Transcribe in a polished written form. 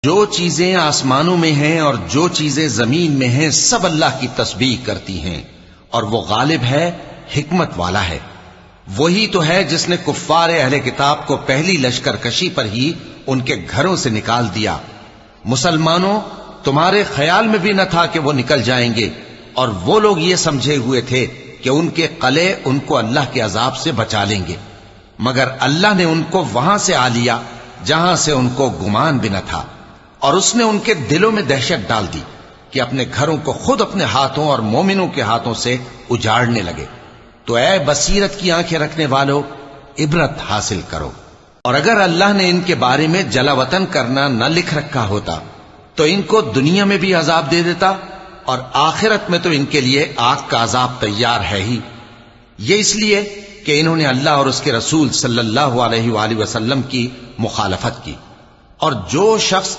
جو چیزیں آسمانوں میں ہیں اور جو چیزیں زمین میں ہیں سب اللہ کی تسبیح کرتی ہیں، اور وہ غالب ہے، حکمت والا ہے۔ وہی تو ہے جس نے کفار اہل کتاب کو پہلی لشکر کشی پر ہی ان کے گھروں سے نکال دیا۔ مسلمانوں، تمہارے خیال میں بھی نہ تھا کہ وہ نکل جائیں گے، اور وہ لوگ یہ سمجھے ہوئے تھے کہ ان کے قلعے ان کو اللہ کے عذاب سے بچا لیں گے، مگر اللہ نے ان کو وہاں سے آ لیا جہاں سے ان کو گمان بھی نہ تھا، اور اس نے ان کے دلوں میں دہشت ڈال دی کہ اپنے گھروں کو خود اپنے ہاتھوں اور مومنوں کے ہاتھوں سے اجاڑنے لگے۔ تو اے بصیرت کی آنکھیں رکھنے والو، عبرت حاصل کرو۔ اور اگر اللہ نے ان کے بارے میں جلا وطن کرنا نہ لکھ رکھا ہوتا تو ان کو دنیا میں بھی عذاب دے دیتا، اور آخرت میں تو ان کے لیے آگ کا عذاب تیار ہے ہی۔ یہ اس لیے کہ انہوں نے اللہ اور اس کے رسول صلی اللہ علیہ وآلہ وسلم کی مخالفت کی۔ اور جو شخص